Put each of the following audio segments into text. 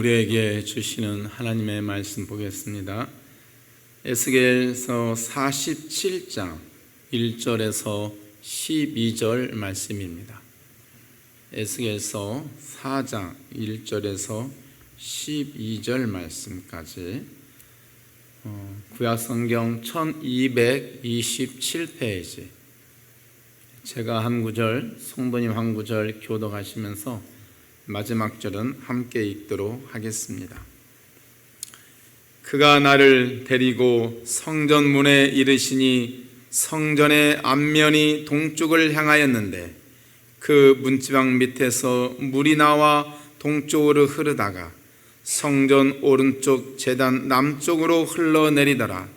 우리에게 주시는 하나님의 말씀 보겠습니다. 에스겔서 47장 1절에서 12절 말씀입니다. 에스겔서 4장 1절에서 12절 말씀까지 구약성경 1227페이지, 제가 한 구절, 성도님 한 구절 교독하시면서 마지막 절은 함께 읽도록 하겠습니다. 그가 나를 데리고 성전 문에 이르시니 성전의 앞면이 동쪽을 향하였는데 그 문지방 밑에서 물이 나와 동쪽으로 흐르다가 성전 오른쪽 제단 남쪽으로 흘러내리더라.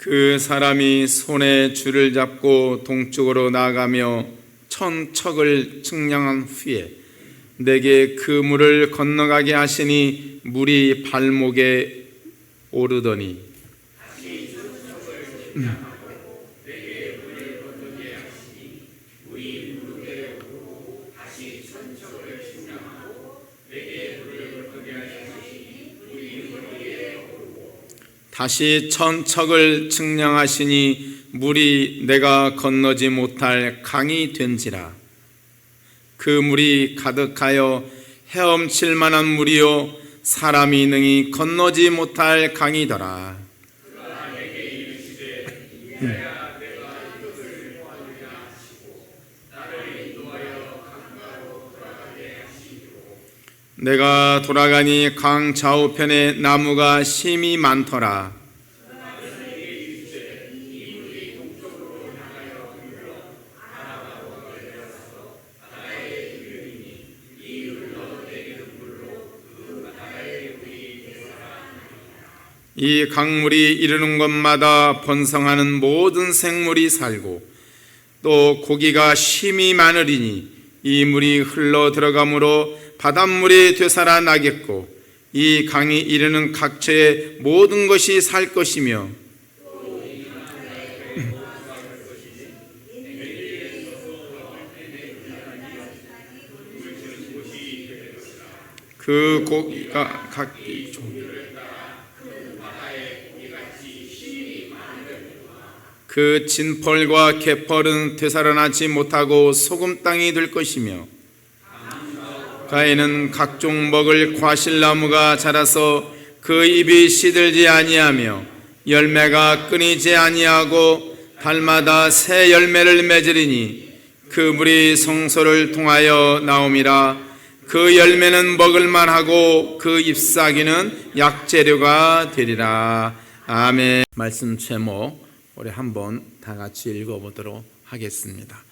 그 사람이 손에 줄을 잡고 동쪽으로 나아가며 천척을 측량한 후에 내게 그 물을 건너가게 하시니 물이 발목에 오르더니 다시 천척을 측량하시니 물이 내가 건너지 못할 강이 된지라. 그 물이 가득하여 헤엄칠 만한 물이요 사람이 능히 건너지 못할 강이더라. 내가 돌아가니 강 좌우편에 나무가 심이 많더라. 이 강물이 이르는 곳마다 번성하는 모든 생물이 살고 또 고기가 심이 많으리니 이 물이 흘러 들어가므로 바닷물이 되살아나겠고 이 강이 이르는 각처에 모든 것이 살 것이며 그 고기가 각기 그 진펄과 개펄은 되살아나지 못하고 소금 땅이 될 것이며 가에는 각종 먹을 과실나무가 자라서 그 잎이 시들지 아니하며 열매가 끊이지 아니하고 달마다 새 열매를 맺으리니 그 물이 성소를 통하여 나옴이라. 그 열매는 먹을만하고 그 잎사귀는 약재료가 되리라. 아멘. 말씀 제목 우리 한번 다 같이 읽어보도록 하겠습니다.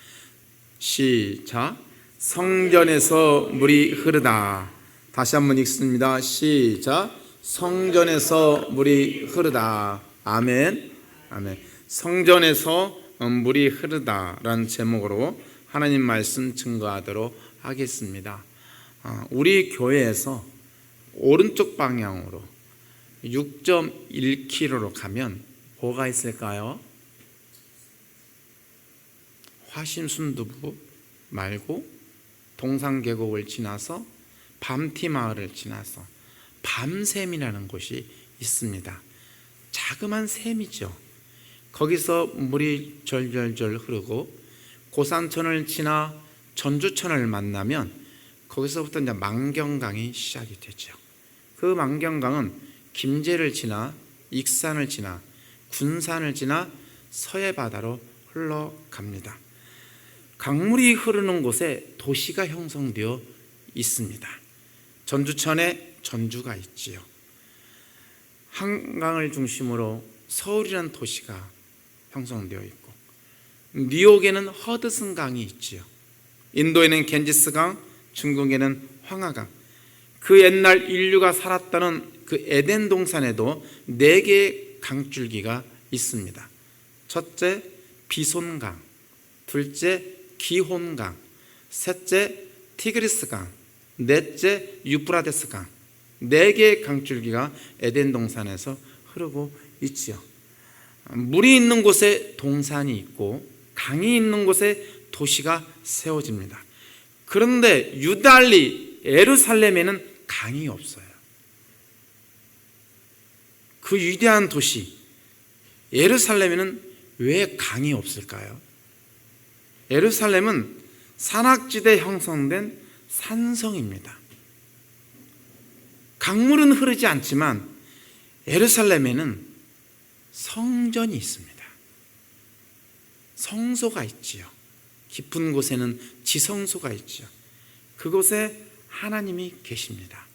시작. 성전에서 물이 흐르다. 다시 한번 읽습니다. 시작. 성전에서 물이 흐르다. 아멘. 아멘. 성전에서 물이 흐르다라는 제목으로 하나님 말씀 증거하도록 하겠습니다. 우리 교회에서 오른쪽 방향으로 6.1km로 가면 뭐가 있을까요? 화심순두부 말고 동산계곡을 지나서 밤티마을을 지나서 밤샘이라는 곳이 있습니다. 자그만 샘이죠. 거기서 물이 절절절 흐르고 고산천을 지나 전주천을 만나면 거기서부터 이제 만경강이 시작이 되죠. 그 만경강은 김제를 지나 익산을 지나 군산을 지나 서해바다로 흘러갑니다. 강물이 흐르는 곳에 도시가 형성되어 있습니다. 전주천에 전주가 있지요. 한강을 중심으로 서울이라는 도시가 형성되어 있고 뉴욕에는 허드슨강이 있지요. 인도에는 겐지스강, 중국에는 황하강. 그 옛날 인류가 살았다는 그 에덴 동산에도 4개의 강줄기가 있습니다. 첫째 비손강, 둘째 기혼강, 셋째 티그리스강, 넷째 유프라데스강. 4개의 강줄기가 에덴 동산에서 흐르고 있지요. 물이 있는 곳에 동산이 있고 강이 있는 곳에 도시가 세워집니다. 그런데 유달리 예루살렘에는 강이 없어요. 그 위대한 도시 예루살렘에는 왜 강이 없을까요? 예루살렘은 산악지대 형성된 산성입니다. 강물은 흐르지 않지만 예루살렘에는 성전이 있습니다. 성소가 있지요. 깊은 곳에는 지성소가 있지요. 그곳에 하나님이 계십니다.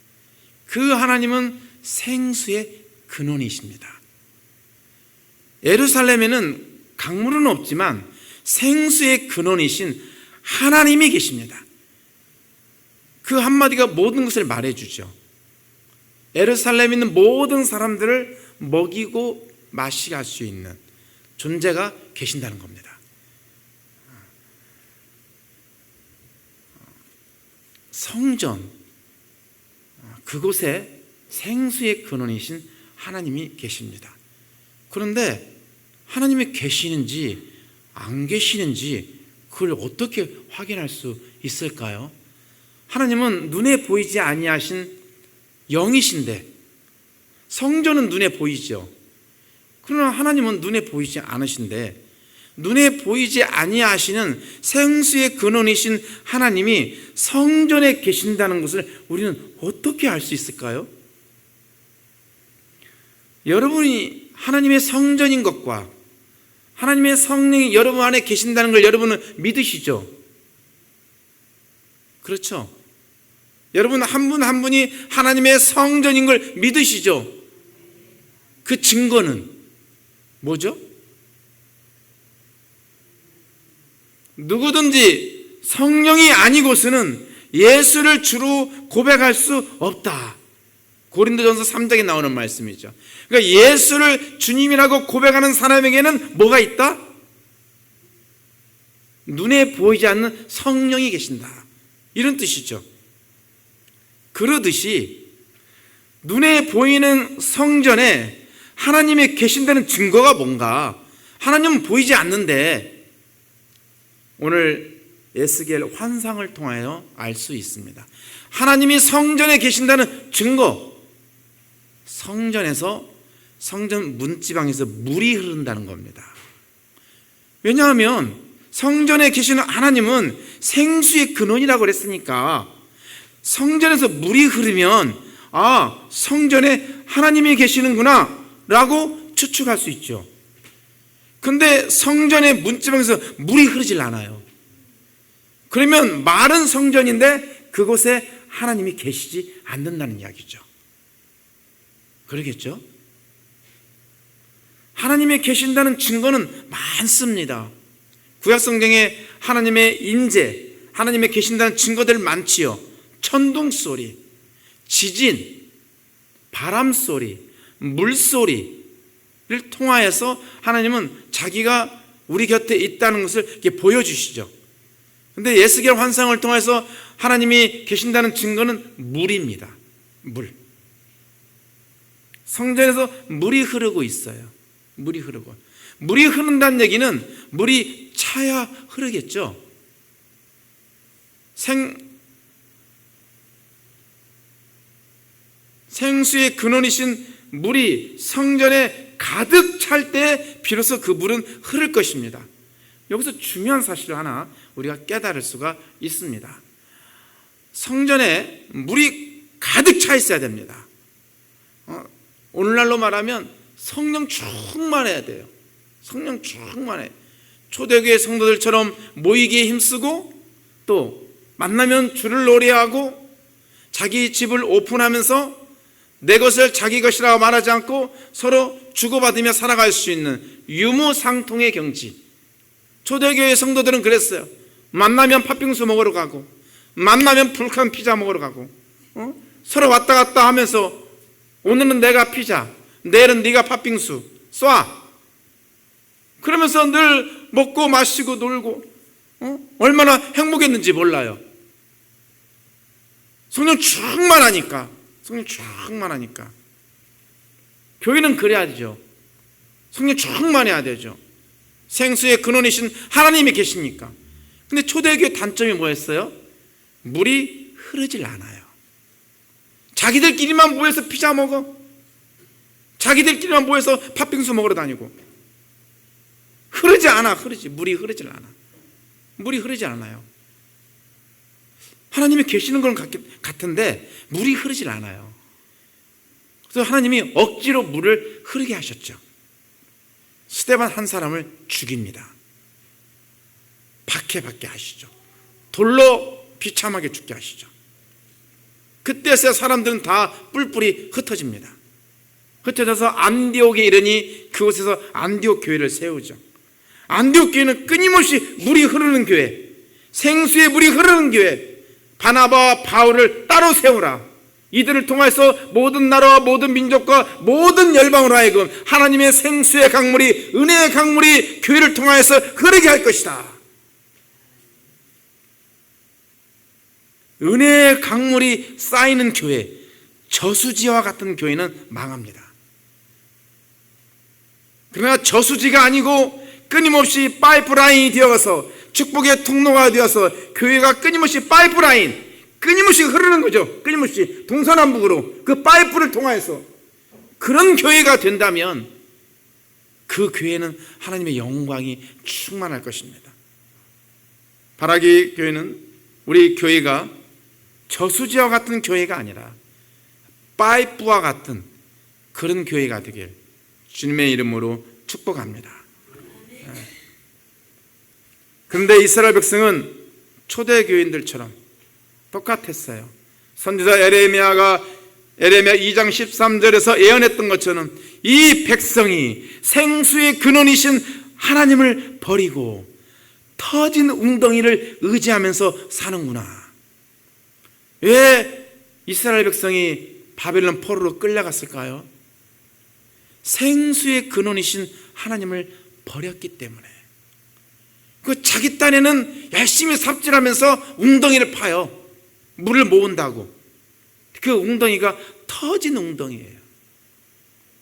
그 하나님은 생수의 근원이십니다. 예루살렘에는 강물은 없지만 생수의 근원이신 하나님이 계십니다. 그 한마디가 모든 것을 말해주죠. 예루살렘에 있는 모든 사람들을 먹이고 마시게 할 수 있는 존재가 계신다는 겁니다. 성전, 그곳에 생수의 근원이신 하나님이 계십니다. 그런데 하나님이 계시는지 안 계시는지 그걸 어떻게 확인할 수 있을까요? 하나님은 눈에 보이지 아니하신 영이신데 성전은 눈에 보이죠. 그러나 하나님은 눈에 보이지 않으신데 눈에 보이지 아니하시는 생수의 근원이신 하나님이 성전에 계신다는 것을 우리는 어떻게 알 수 있을까요? 여러분이 하나님의 성전인 것과 하나님의 성령이 여러분 안에 계신다는 걸 여러분은 믿으시죠? 그렇죠? 여러분 한 분 한 분이 하나님의 성전인 걸 믿으시죠? 그 증거는 뭐죠? 누구든지 성령이 아니고서는 예수를 주로 고백할 수 없다. 고린도전서 3장에 나오는 말씀이죠. 그러니까 예수를 주님이라고 고백하는 사람에게는 뭐가 있다? 눈에 보이지 않는 성령이 계신다. 이런 뜻이죠. 그러듯이 눈에 보이는 성전에 하나님이 계신다는 증거가 뭔가? 하나님은 보이지 않는데 오늘 에스겔 환상을 통하여 알 수 있습니다. 하나님이 성전에 계신다는 증거, 성전에서 성전 문지방에서 물이 흐른다는 겁니다. 왜냐하면 성전에 계시는 하나님은 생수의 근원이라고 그랬으니까 성전에서 물이 흐르면 아, 성전에 하나님이 계시는구나 라고 추측할 수 있죠. 근데 성전의 문지방에서 물이 흐르질 않아요. 그러면 마른 성전인데 그곳에 하나님이 계시지 않는다는 이야기죠. 그러겠죠? 하나님이 계신다는 증거는 많습니다. 구약성경에 하나님의 임재, 하나님의 계신다는 증거들 많지요. 천둥소리, 지진, 바람소리, 물소리를 통하여서 하나님은 자기가 우리 곁에 있다는 것을 이렇게 보여주시죠. 그런데 에스겔 환상을 통해서 하나님이 계신다는 증거는 물입니다. 물. 성전에서 물이 흐르고 있어요. 물이 흐르고. 물이 흐른다는 얘기는 물이 차야 흐르겠죠. 생수의 근원이신 물이 성전에 가득 찰 때 비로소 그 물은 흐를 것입니다. 여기서 중요한 사실을 하나 우리가 깨달을 수가 있습니다. 성전에 물이 가득 차 있어야 됩니다. 오늘날로 말하면 성령 충만해야 돼요. 성령 충만해. 초대교회 성도들처럼 모이기에 힘쓰고 또 만나면 주를 노래하고 자기 집을 오픈하면서 내 것을 자기 것이라고 말하지 않고 서로 주고받으며 살아갈 수 있는 유무상통의 경지. 초대교회 성도들은 그랬어요. 만나면 팥빙수 먹으러 가고 만나면 불칸 피자 먹으러 가고 서로 왔다 갔다 하면서 오늘은 내가 피자, 내일은 네가 팥빙수 쏴. 그러면서 늘 먹고 마시고 놀고 얼마나 행복했는지 몰라요. 성령 충만하니까. 성령 충만하니까. 교회는 그래야 되죠. 성령 충만해야 되죠. 생수의 근원이신 하나님이 계시니까. 근데 초대교회 단점이 뭐였어요? 물이 흐르질 않아요. 자기들끼리만 모여서 피자 먹어. 자기들끼리만 모여서 팥빙수 먹으러 다니고. 흐르지 않아. 물이 흐르질 않아. 물이 흐르지 않아요. 하나님이 계시는 건 같은데 물이 흐르질 않아요. 그래서 하나님이 억지로 물을 흐르게 하셨죠. 스데반 한 사람을 죽입니다. 박해 하시죠. 돌로 비참하게 죽게 하시죠. 그때서야 사람들은 다 뿔뿔이 흩어집니다. 흩어져서 안디옥에 이르니 그곳에서 안디옥 교회를 세우죠. 안디옥 교회는 끊임없이 물이 흐르는 교회, 생수의 물이 흐르는 교회, 바나바와 바울을 따로 세우라. 이들을 통해서 모든 나라와 모든 민족과 모든 열방으로 하여금 하나님의 생수의 강물이, 은혜의 강물이 교회를 통하여서 흐르게 할 것이다. 은혜의 강물이 쌓이는 교회, 저수지와 같은 교회는 망합니다. 그러나 저수지가 아니고 끊임없이 파이프라인이 되어서 축복의 통로가 되어서 교회가 끊임없이 파이프라인, 끊임없이 흐르는 거죠. 끊임없이 동서남북으로 그 파이프를 통하여서 그런 교회가 된다면 그 교회는 하나님의 영광이 충만할 것입니다. 바라기 교회는 우리 교회가 저수지와 같은 교회가 아니라 파이프와 같은 그런 교회가 되길 주님의 이름으로 축복합니다. 그런데 이스라엘 백성은 초대교인들처럼 똑같았어요. 선지자 에레미야 2장 13절에서 예언했던 것처럼 이 백성이 생수의 근원이신 하나님을 버리고 터진 웅덩이를 의지하면서 사는구나. 왜 이스라엘 백성이 바벨론 포로로 끌려갔을까요? 생수의 근원이신 하나님을 버렸기 때문에. 그 자기 딴에는 열심히 삽질하면서 웅덩이를 파요. 물을 모은다고. 그 웅덩이가 터진 웅덩이에요.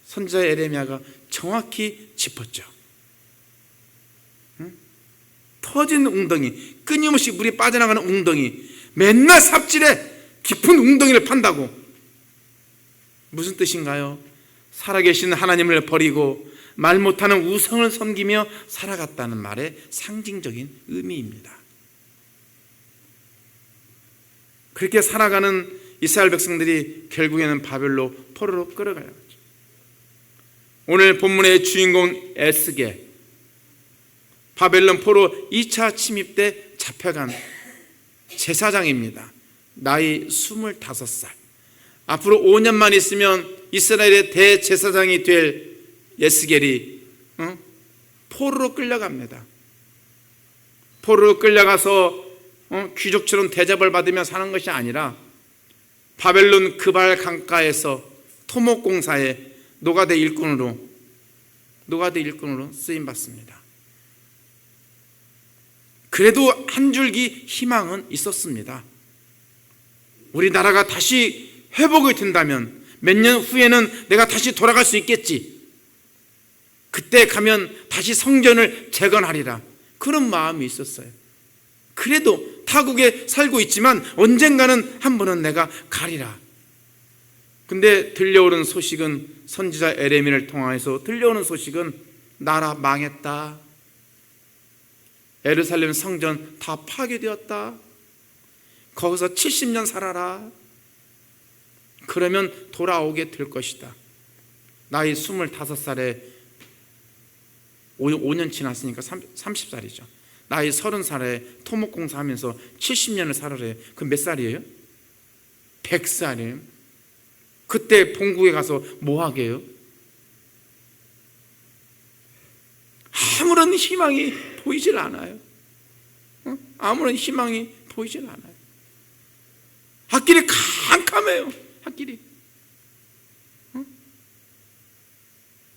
선지자 에레미야가 정확히 짚었죠. 응? 터진 웅덩이, 끊임없이 물이 빠져나가는 웅덩이, 맨날 삽질해 깊은 웅덩이를 판다고. 무슨 뜻인가요? 살아계신 하나님을 버리고 말 못하는 우상을 섬기며 살아갔다는 말의 상징적인 의미입니다. 그렇게 살아가는 이스라엘 백성들이 결국에는 바벨로 포로로 끌어가요. 오늘 본문의 주인공 에스겔, 바벨론 포로 2차 침입 때 잡혀간 제사장입니다. 나이 25살. 앞으로 5년만 있으면 이스라엘의 대제사장이 될 에스겔이 포로로 끌려갑니다. 포로로 끌려가서 귀족처럼 대접을 받으며 사는 것이 아니라 바벨론 그발 강가에서 토목공사에 노가대 일꾼으로 쓰임받습니다. 그래도 한 줄기 희망은 있었습니다. 우리나라가 다시 회복이 된다면 몇 년 후에는 내가 다시 돌아갈 수 있겠지. 그때 가면 다시 성전을 재건하리라. 그런 마음이 있었어요. 그래도 타국에 살고 있지만 언젠가는 한 번은 내가 가리라. 근데 들려오는 소식은, 선지자 에레미야를 통해서 들려오는 소식은 나라 망했다. 예루살렘 성전 다 파괴되었다. 거기서 70년 살아라. 그러면 돌아오게 될 것이다. 나이 25살에 5년 지났으니까 30살이죠. 나이 30살에 토목공사 하면서 70년을 살아래. 그럼 몇 살이에요? 100살이에요. 그때 본국에 가서 뭐 하게요? 아무런 희망이 보이질 않아요. 아무런 희망이 보이질 않아요. 앞길이 캄캄해요. 앞길이.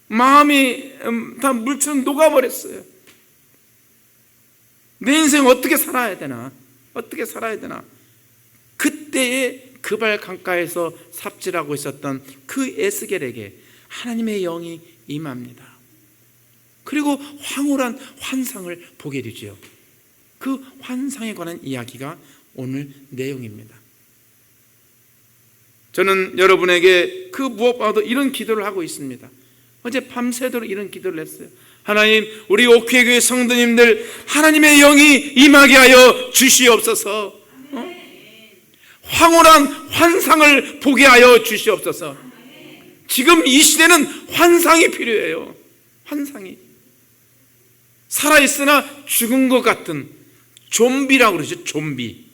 마음이 다 물처럼 녹아버렸어요. 내 인생 어떻게 살아야 되나? 어떻게 살아야 되나? 그때에 그발 강가에서 삽질하고 있었던 그 에스겔에게 하나님의 영이 임합니다. 그리고 황홀한 환상을 보게 되죠. 그 환상에 관한 이야기가 오늘 내용입니다. 저는 여러분에게 그 무엇보다도 이런 기도를 하고 있습니다. 어제 밤새도록 이런 기도를 했어요. 하나님, 우리 옥회교회 성도님들 하나님의 영이 임하게 하여 주시옵소서. 황홀한 환상을 보게 하여 주시옵소서. 지금 이 시대는 환상이 필요해요. 환상이. 살아있으나 죽은 것 같은 좀비라고 그러죠. 좀비.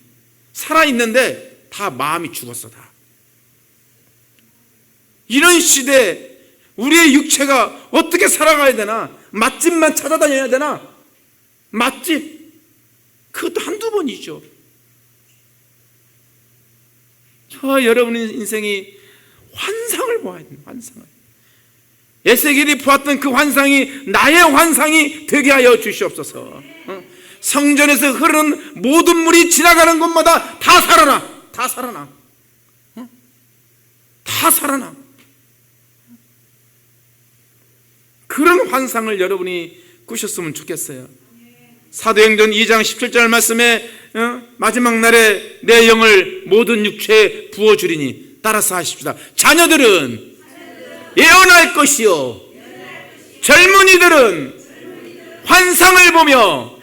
살아있는데 다 마음이 죽었어. 다. 이런 시대에 우리의 육체가 어떻게 살아가야 되나? 맛집만 찾아다녀야 되나? 맛집. 그것도 한두 번이죠. 저와 여러분의 인생이 환상을 보아야 됩니다. 환상을. 에스겔이 보았던 그 환상이 나의 환상이 되게 하여 주시옵소서. 성전에서 흐르는 모든 물이 지나가는 곳마다 다 살아나. 다 살아나. 다 살아나. 그런 환상을 여러분이 꾸셨으면 좋겠어요. 사도행전 2장 17절 말씀에 마지막 날에 내 영을 모든 육체에 부어주리니 따라서 하십시다. 자녀들은 예언할 것이요 젊은이들은 환상을 보며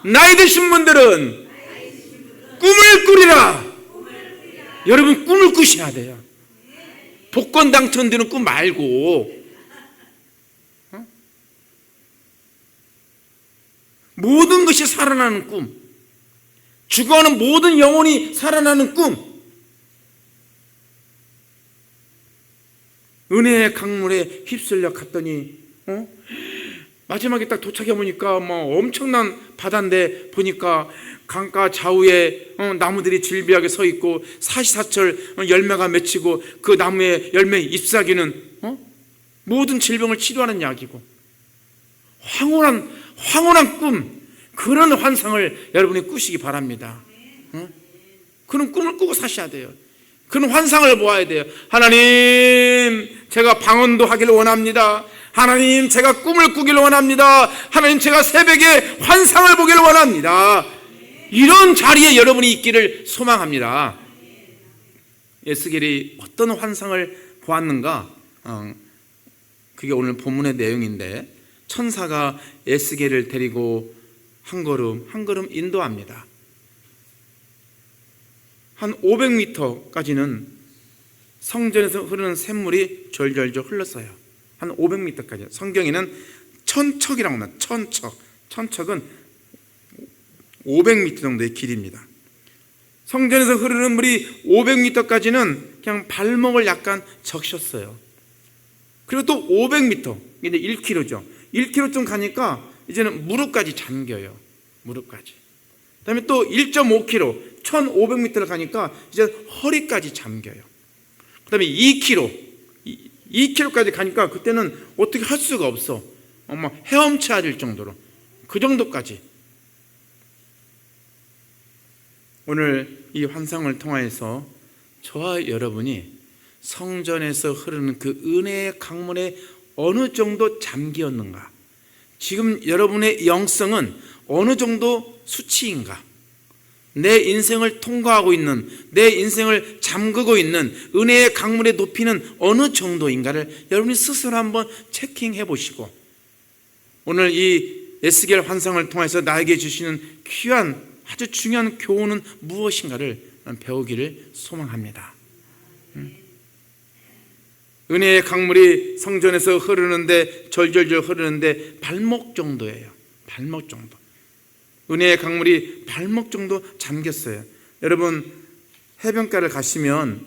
나이 드신 분들은 꿈을 꾸리라. 여러분 꿈을 꾸셔야 돼요. 복권 당첨되는 꿈 말고 모든 것이 살아나는 꿈, 죽어가는 모든 영혼이 살아나는 꿈, 은혜의 강물에 휩쓸려 갔더니 마지막에 딱 도착해 보니까 뭐 엄청난 바다인데 보니까 강가 좌우에 나무들이 질비하게 서 있고 사시사철 열매가 맺히고 그 나무의 열매 잎사귀는 모든 질병을 치료하는 약이고 황홀한 꿈, 그런 환상을 여러분이 꾸시기 바랍니다. 그런 꿈을 꾸고 사셔야 돼요. 그런 환상을 보아야 돼요. 하나님, 제가 방언도 하기를 원합니다. 하나님, 제가 꿈을 꾸기를 원합니다. 하나님, 제가 새벽에 환상을 보기를 원합니다. 이런 자리에 여러분이 있기를 소망합니다. 에스겔이 어떤 환상을 보았는가? 그게 오늘 본문의 내용인데, 천사가 에스겔을 데리고 한 걸음 인도합니다. 한 500m까지는 성전에서 흐르는 샘물이 졸졸졸 흘렀어요. 한 500m까지. 성경에는 천척이라고 합니다. 천척은 500m 정도의 길입니다. 성전에서 흐르는 물이 500m까지는 그냥 발목을 약간 적셨어요. 그리고 또 500m, 이제 1km죠. 1km쯤 가니까 이제는 무릎까지 잠겨요. 무릎까지. 그 다음에 또 1.5km, 1500m를 가니까 이제 허리까지 잠겨요. 그 다음에 2km까지 가니까 그때는 어떻게 할 수가 없어. 헤엄쳐야 될 정도로. 그 정도까지. 오늘 이 환상을 통하여서 저와 여러분이 성전에서 흐르는 그 은혜의 강물에 어느 정도 잠기었는가? 지금 여러분의 영성은 어느 정도 수치인가? 내 인생을 통과하고 있는, 내 인생을 잠그고 있는 은혜의 강물의 높이는 어느 정도인가를 여러분이 스스로 한번 체킹해 보시고, 오늘 이 에스겔 환상을 통해서 나에게 주시는 귀한 아주 중요한 교훈은 무엇인가를 배우기를 소망합니다. 은혜의 강물이 성전에서 흐르는데 절절절 흐르는데 발목 정도예요. 발목 정도. 은혜의 강물이 발목 정도 잠겼어요. 여러분 해변가를 가시면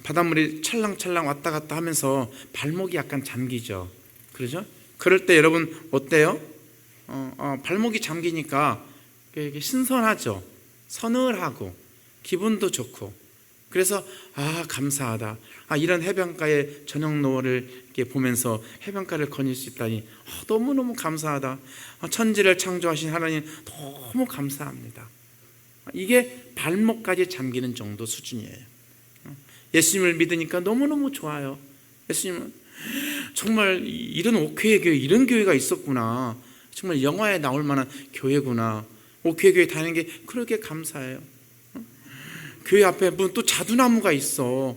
바닷물이 찰랑찰랑 왔다 갔다 하면서 발목이 약간 잠기죠. 그러죠? 그럴 때 여러분 어때요? 발목이 잠기니까 신선하죠. 서늘하고 기분도 좋고. 그래서 감사하다. 이런 해변가의 저녁 노을을 이렇게 보면서 해변가를 거닐 수 있다니 너무너무 감사하다. 천지를 창조하신 하나님 너무 감사합니다. 이게 발목까지 잠기는 정도 수준이에요. 예수님을 믿으니까 너무너무 좋아요. 예수님은 정말 이런 옥회의 교회, 이런 교회가 있었구나, 정말 영화에 나올 만한 교회구나, 옥회의 교회 다니는 게 그렇게 감사해요. 교회 앞에 무슨 또 자두나무가 있어.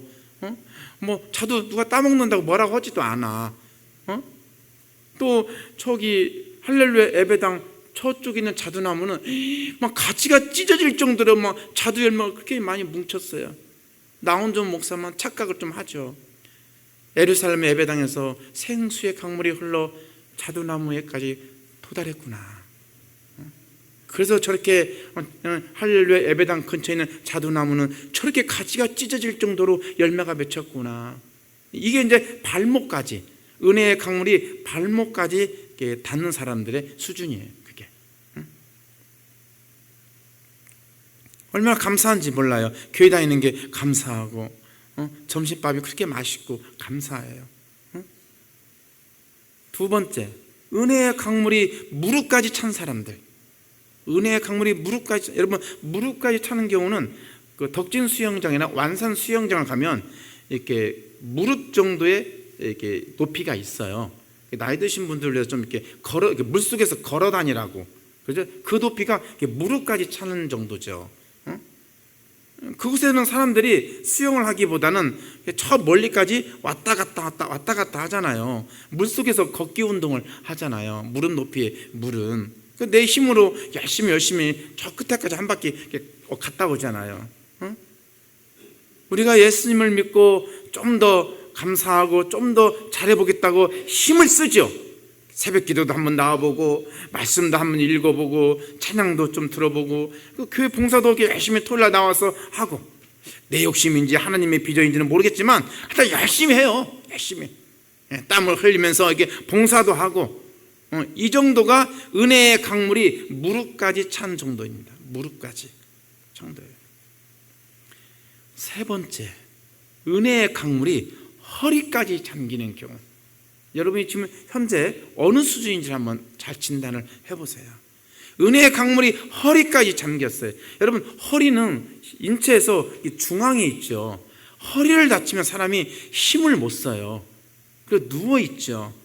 뭐 자두 누가 따먹는다고 뭐라고 하지도 않아. 또 저기 할렐루야 예배당 저쪽에 있는 자두나무는 막 가지가 찢어질 정도로 막 자두 열매가 그렇게 많이 뭉쳤어요. 나온전 목사만 착각을 좀 하죠. 예루살렘 예배당에서 생수의 강물이 흘러 자두나무에까지 도달했구나. 그래서 저렇게 할렐루야 예배당 근처에 있는 자두나무는 저렇게 가지가 찢어질 정도로 열매가 맺혔구나. 이게 이제 발목까지, 은혜의 강물이 발목까지 닿는 사람들의 수준이에요. 그게 얼마나 감사한지 몰라요. 교회 다니는 게 감사하고, 점심밥이 그렇게 맛있고 감사해요. 두 번째, 은혜의 강물이 무릎까지 찬 사람들. 은혜의 강물이 무릎까지, 여러분 무릎까지 차는 경우는 그 덕진 수영장이나 완산 수영장을 가면 이렇게 무릎 정도의 이렇게 높이가 있어요. 나이 드신 분들 위해서 좀 이렇게 물 속에서 걸어 다니라고. 그죠? 그 높이가 무릎까지 차는 정도죠. 그곳에는 사람들이 수영을 하기보다는 저 멀리까지 왔다 갔다 하잖아요. 물 속에서 걷기 운동을 하잖아요. 무릎 높이의 물은. 내 힘으로 열심히 저 끝에까지 한 바퀴 갔다 오잖아요. 우리가 예수님을 믿고 좀 더 감사하고 좀 더 잘해보겠다고 힘을 쓰죠. 새벽 기도도 한번 나와보고, 말씀도 한번 읽어보고, 찬양도 좀 들어보고, 교회 봉사도 열심히 토요일날 나와서 하고, 내 욕심인지 하나님의 비전인지는 모르겠지만 하여튼 열심히 해요. 열심히 땀을 흘리면서 이렇게 봉사도 하고, 이 정도가 은혜의 강물이 무릎까지 찬 정도입니다. 무릎까지 정도예요. 세 번째, 은혜의 강물이 허리까지 잠기는 경우. 여러분이 지금 현재 어느 수준인지 한번 잘 진단을 해보세요. 은혜의 강물이 허리까지 잠겼어요. 여러분, 허리는 인체에서 중앙에 있죠. 허리를 다치면 사람이 힘을 못 써요. 그리고 누워있죠.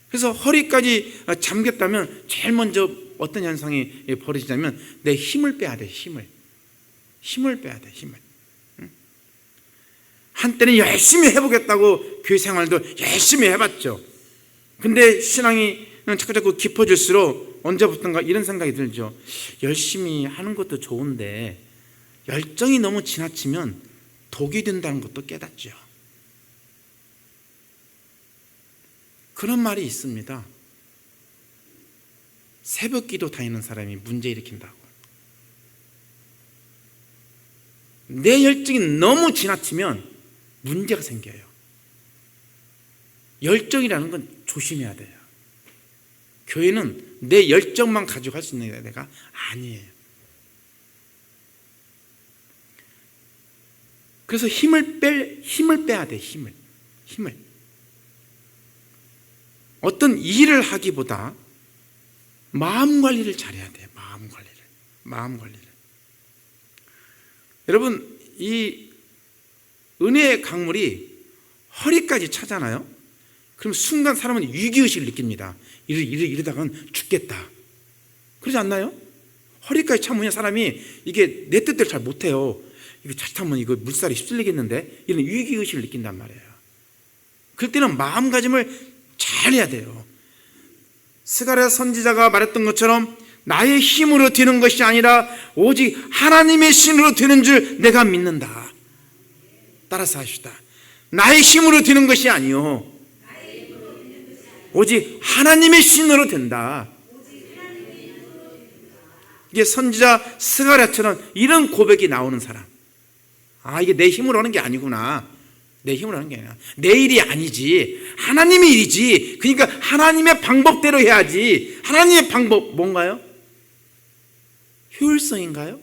그래서 허리까지 잠겼다면 제일 먼저 어떤 현상이 벌어지냐면 내 힘을 빼야 돼. 힘을 빼야 돼. 한때는 열심히 해보겠다고 교회 생활도 열심히 해봤죠. 근데 신앙이 자꾸 깊어질수록 언제부턴가 이런 생각이 들죠. 열심히 하는 것도 좋은데 열정이 너무 지나치면 독이 된다는 것도 깨닫죠. 그런 말이 있습니다. 새벽 기도 다니는 사람이 문제 일으킨다고. 내 열정이 너무 지나치면 문제가 생겨요. 열정이라는 건 조심해야 돼요. 교회는 내 열정만 가지고 할 수 있는 데가 아니에요. 그래서 힘을 빼야 돼. 힘을. 어떤 일을 하기보다 마음 관리를 잘해야 돼요. 마음 관리를. 여러분, 이 은혜의 강물이 허리까지 차잖아요. 그럼 순간 사람은 위기의식을 느낍니다. 이러다가는 죽겠다. 그러지 않나요? 허리까지 차면 사람이 이게 내 뜻대로 잘 못해요. 이거 잘못하면 이거 물살이 휩쓸리겠는데, 이런 위기의식을 느낀단 말이에요. 그럴 때는 마음가짐을 잘 해야 돼요. 스가랴 선지자가 말했던 것처럼 나의 힘으로 되는 것이 아니라 오직 하나님의 신으로 되는 줄 내가 믿는다. 따라서 하시다. 나의 힘으로 되는 것이 아니요, 오직 하나님의 신으로 된다. 이게 선지자 스가랴처럼 이런 고백이 나오는 사람. 이게 내 힘으로 하는 게 아니구나. 내 힘으로 하는 게 아니라 내 일이 아니지, 하나님의 일이지. 그러니까 하나님의 방법대로 해야지. 하나님의 방법 뭔가요? 효율성인가요?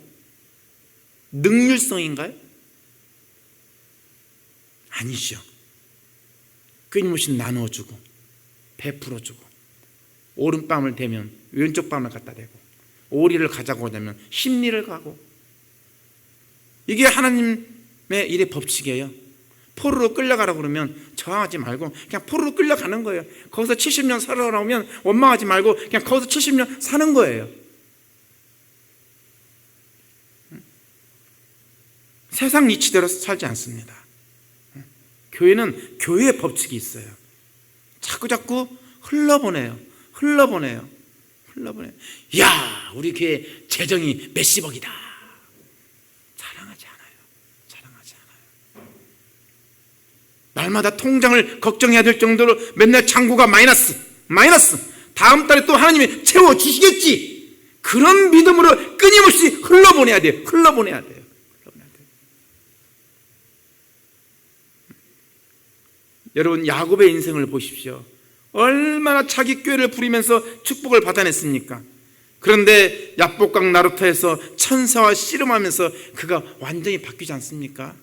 능률성인가요? 아니죠. 끊임없이 나누어주고 베풀어주고, 오른뺨을 대면 왼쪽 뺨을 갖다 대고, 오리를 가자고 하자면 십리를 가고, 이게 하나님의 일의 법칙이에요. 포로로 끌려가라고 그러면 저항하지 말고 그냥 포로로 끌려가는 거예요. 거기서 70년 살아나오면 원망하지 말고 그냥 거기서 70년 사는 거예요. 세상 이치대로 살지 않습니다. 교회는 교회의 법칙이 있어요. 자꾸 흘러보내요. 야, 우리 교회 재정이 몇십억이다. 자랑하지 않아요. 날마다 통장을 걱정해야 될 정도로 맨날 잔고가 마이너스. 다음 달에 또 하나님이 채워주시겠지. 그런 믿음으로 끊임없이 흘러보내야 돼요. 여러분, 야곱의 인생을 보십시오. 얼마나 자기 꾀를 부리면서 축복을 받아냈습니까? 그런데 야복강 나루터에서 천사와 씨름하면서 그가 완전히 바뀌지 않습니까?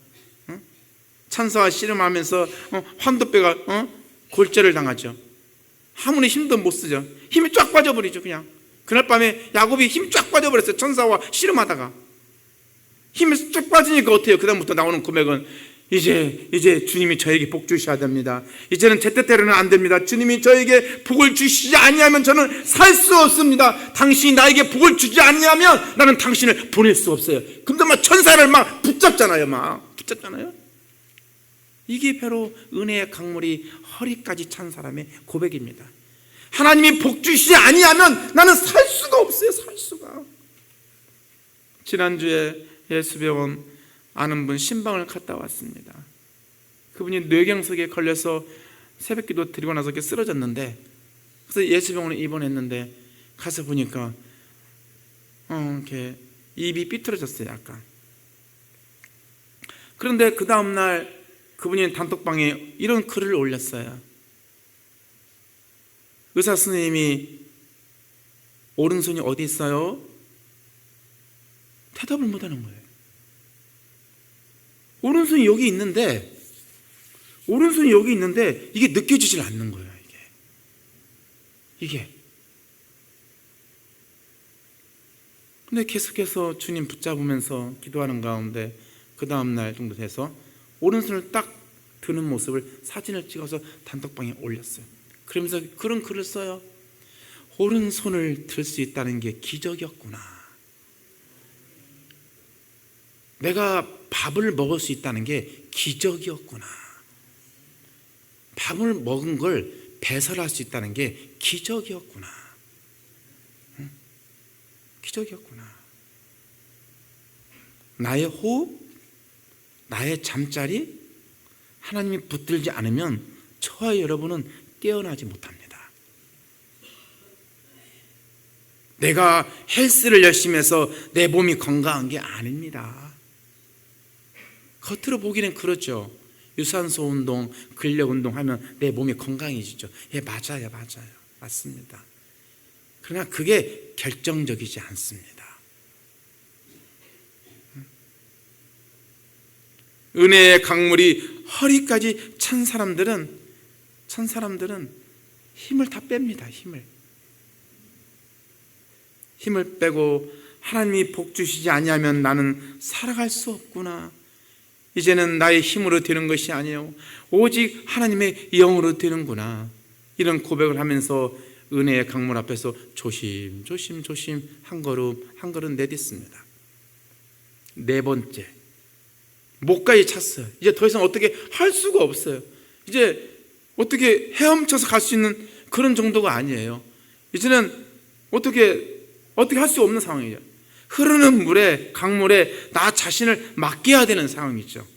천사와 씨름하면서 환도뼈가 골절을 당하죠. 아무리 힘도 못 쓰죠. 힘이 쫙 빠져버리죠. 그냥 그날 밤에 야곱이 힘이 쫙 빠져버렸어요. 천사와 씨름하다가 힘이 쫙 빠지니까 어때요? 그 다음부터 나오는 고백은 이제 주님이 저에게 복 주셔야 됩니다. 이제는 제 뜻대로는 안 됩니다. 주님이 저에게 복을 주시지 아니하면 저는 살 수 없습니다. 당신이 나에게 복을 주지 아니하면 나는 당신을 보낼 수 없어요. 근데 막 천사를 막 붙잡잖아요. 이게 바로 은혜의 강물이 허리까지 찬 사람의 고백입니다. 하나님이 복 주시지 아니하면 나는 살 수가 없어요. 지난주에 예수병원 아는 분 신방을 갔다 왔습니다. 그분이 뇌경색에 걸려서 새벽기도 드리고 나서 이렇게 쓰러졌는데, 그래서 예수병원에 입원했는데 가서 보니까 이렇게 입이 삐뚤어졌어요. 약간. 그런데 그 다음날 그분이 단톡방에 이런 글을 올렸어요. 의사 선생님이 오른손이 어디 있어요? 대답을 못하는 거예요. 오른손이 여기 있는데 이게 느껴지질 않는 거예요. 이게. 근데 계속해서 주님 붙잡으면서 기도하는 가운데 그 다음날 정도 돼서 오른손을 딱 드는 모습을 사진을 찍어서 단톡방에 올렸어요. 그러면서 그런 글을 써요. 오른손을 들 수 있다는 게 기적이었구나. 내가 밥을 먹을 수 있다는 게 기적이었구나. 밥을 먹은 걸 배설할 수 있다는 게 기적이었구나. 기적이었구나. 나의 호흡, 나의 잠자리, 하나님이 붙들지 않으면 저와 여러분은 깨어나지 못합니다. 내가 헬스를 열심히 해서 내 몸이 건강한 게 아닙니다. 겉으로 보기는 그렇죠. 유산소 운동, 근력 운동 하면 내 몸이 건강해지죠. 예, 맞아요. 맞습니다. 그러나 그게 결정적이지 않습니다. 은혜의 강물이 허리까지 찬 사람들은 힘을 다 뺍니다. 힘을 빼고 하나님이 복 주시지 아니하면 나는 살아갈 수 없구나. 이제는 나의 힘으로 되는 것이 아니에요. 오직 하나님의 영으로 되는구나. 이런 고백을 하면서 은혜의 강물 앞에서 조심 한 걸음 내딛습니다. 네 번째, 목까지 찼어요. 이제 더 이상 어떻게 할 수가 없어요. 이제 어떻게 헤엄쳐서 갈 수 있는 그런 정도가 아니에요. 이제는 어떻게 할 수 없는 상황이죠. 흐르는 물에, 강물에 나 자신을 맡겨야 되는 상황이죠.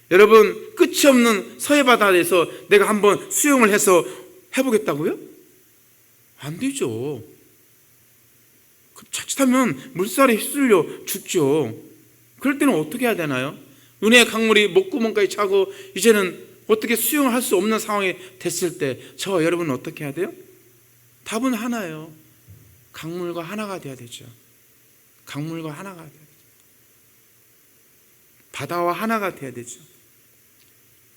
여러분, 끝이 없는 서해바다에서 내가 한번 수영을 해서 해보겠다고요? 안 되죠. 자칫하면 물살에 휩쓸려 죽죠. 그럴 때는 어떻게 해야 되나요? 은혜의 강물이 목구멍까지 차고 이제는 어떻게 수영을 할 수 없는 상황이 됐을 때 저와 여러분은 어떻게 해야 돼요? 답은 하나예요. 강물과 하나가 돼야 되죠. 바다와 하나가 돼야 되죠.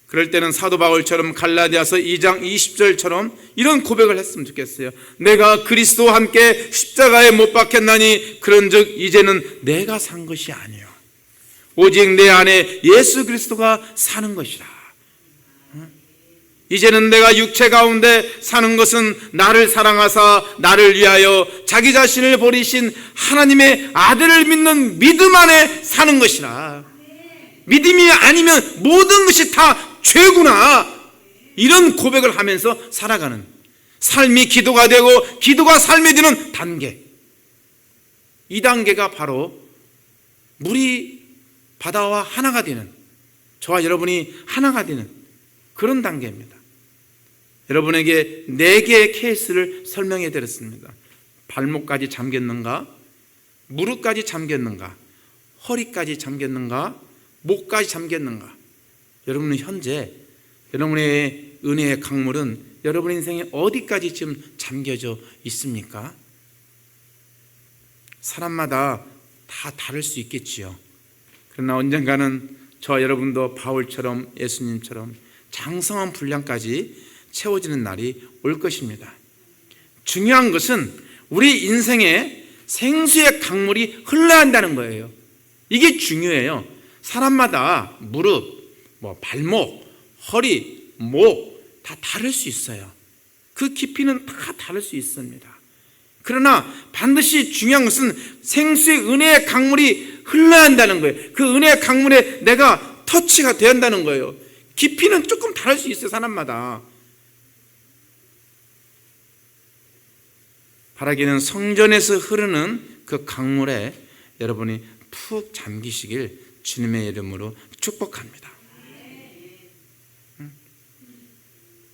그럴 때는 사도 바울처럼 갈라디아서 2장 20절처럼 이런 고백을 했으면 좋겠어요. 내가 그리스도와 함께 십자가에 못 박혔나니 그런즉 이제는 내가 산 것이 아니요 오직 내 안에 예수 그리스도가 사는 것이라. 이제는 내가 육체 가운데 사는 것은 나를 사랑하사 나를 위하여 자기 자신을 버리신 하나님의 아들을 믿는 믿음 안에 사는 것이라. 믿음이 아니면 모든 것이 다 죄구나. 이런 고백을 하면서 살아가는 삶이 기도가 되고 기도가 삶이 되는 단계. 이 단계가 바로 물이 바다와 하나가 되는, 저와 여러분이 하나가 되는 그런 단계입니다. 여러분에게 4개의 케이스를 설명해 드렸습니다. 발목까지 잠겼는가? 무릎까지 잠겼는가? 허리까지 잠겼는가? 목까지 잠겼는가? 여러분은 현재 여러분의 은혜의 강물은 여러분 인생에 어디까지 지금 잠겨져 있습니까? 사람마다 다 다를 수 있겠지요. 그러나 언젠가는 저와 여러분도 바울처럼 예수님처럼 장성한 분량까지 채워지는 날이 올 것입니다. 중요한 것은 우리 인생에 생수의 강물이 흘러야 한다는 거예요. 이게 중요해요. 사람마다 무릎, 발목, 허리, 목 다 다를 수 있어요. 그 깊이는 다 다를 수 있습니다. 그러나 반드시 중요한 것은 생수의 은혜의 강물이 흘러야 한다는 거예요. 그 은혜의 강물에 내가 터치가 돼야 한다는 거예요. 깊이는 조금 다를 수 있어요. 사람마다. 바라기는 성전에서 흐르는 그 강물에 여러분이 푹 잠기시길 주님의 이름으로 축복합니다.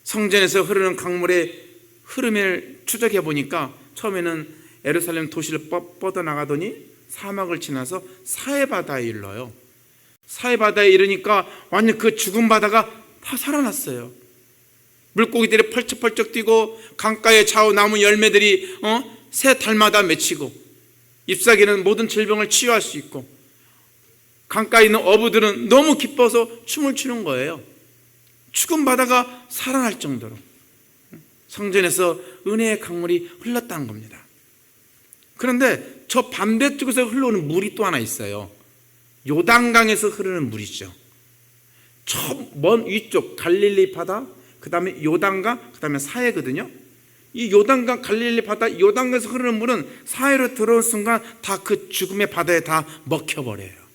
성전에서 흐르는 강물의 흐름을 추적해 보니까 처음에는 예루살렘 도시를 뻗어나가더니 사막을 지나서 사해바다에 이르러요. 사해바다에 이르니까 완전 그 죽은 바다가 다 살아났어요. 물고기들이 펄쩍펄쩍 뛰고 강가의 좌우 나무 열매들이 새 달마다 맺히고 잎사귀는 모든 질병을 치유할 수 있고 강가에 있는 어부들은 너무 기뻐서 춤을 추는 거예요. 죽은 바다가 살아날 정도로 성전에서 은혜의 강물이 흘렀다는 겁니다. 그런데 저 반대쪽에서 흘러오는 물이 또 하나 있어요. 요단강에서 흐르는 물이죠. 저 먼 위쪽 갈릴리 바다, 그 다음에 요단강, 그 다음에 사해거든요. 이 요단강, 갈릴리 바다, 요단강에서 흐르는 물은 사해로 들어온 순간 다 그 죽음의 바다에 다 먹혀버려요.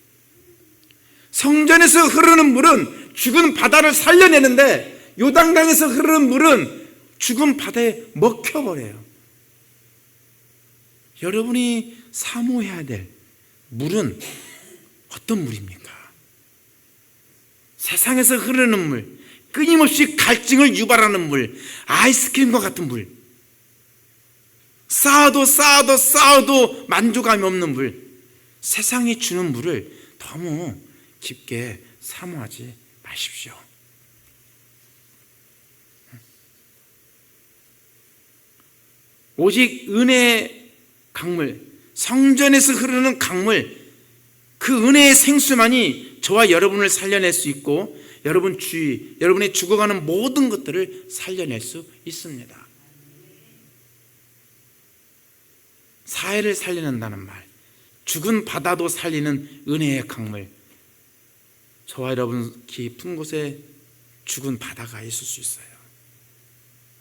성전에서 흐르는 물은 죽은 바다를 살려내는데 요단강에서 흐르는 물은 죽은 바다에 먹혀버려요. 여러분이 사모해야 될 물은 어떤 물입니까? 세상에서 흐르는 물, 끊임없이 갈증을 유발하는 물, 아이스크림과 같은 물, 쌓아도 만족감이 없는 물, 세상이 주는 물을 너무 깊게 사모하지 마십시오. 오직 은혜의 강물, 성전에서 흐르는 강물, 그 은혜의 생수만이 저와 여러분을 살려낼 수 있고 여러분 주위, 여러분의 죽어가는 모든 것들을 살려낼 수 있습니다. 사회를 살려낸다는 말, 죽은 바다도 살리는 은혜의 강물, 저와 여러분 깊은 곳에 죽은 바다가 있을 수 있어요.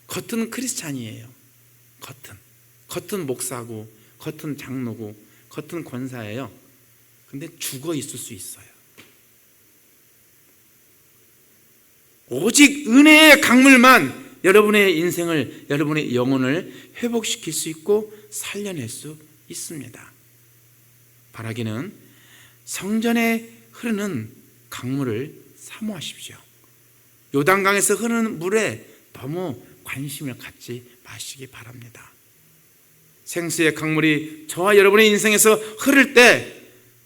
겉은 크리스찬이에요. 겉은 목사고, 겉은 장로고, 겉은 권사예요. 근데 죽어 있을 수 있어요. 오직 은혜의 강물만 여러분의 인생을, 여러분의 영혼을 회복시킬 수 있고 살려낼 수 있습니다. 바라기는 성전에 흐르는 강물을 사모하십시오. 요단강에서 흐르는 물에 너무 관심을 갖지 마시기 바랍니다. 생수의 강물이 저와 여러분의 인생에서 흐를 때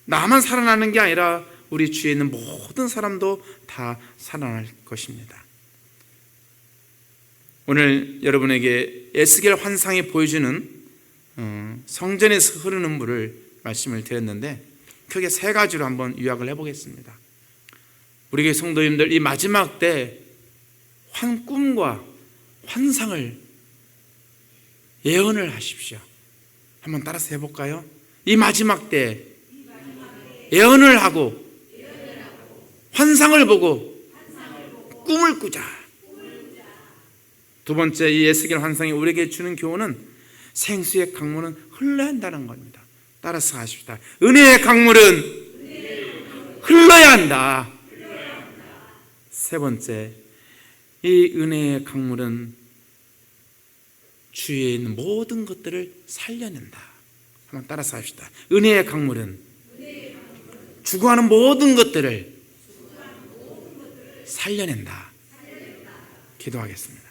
나만 살아나는 게 아니라 우리 주위에 있는 모든 사람도 다 살아날 것입니다. 오늘 여러분에게 에스겔 환상이 보여주는 성전에서 흐르는 물을 말씀을 드렸는데 크게 3가지로 한번 요약을 해보겠습니다. 우리 성도님들, 이 마지막 때 꿈과 환상을 예언을 하십시오. 한번 따라서 해볼까요? 이 마지막 때 예언을 하고 환상을 보고 꿈을 꾸자. 두 번째, 이 에스겔 환상이 우리에게 주는 교훈은 생수의 강물은 흘러야 한다는 겁니다. 따라서 하십시다. 은혜의 강물은 흘러야 한다. 세 번째, 이 은혜의 강물은 주위에 있는 모든 것들을 살려낸다. 한번 따라서 합시다. 은혜의 강물은 죽어가는 모든 것들을 살려낸다. 기도하겠습니다.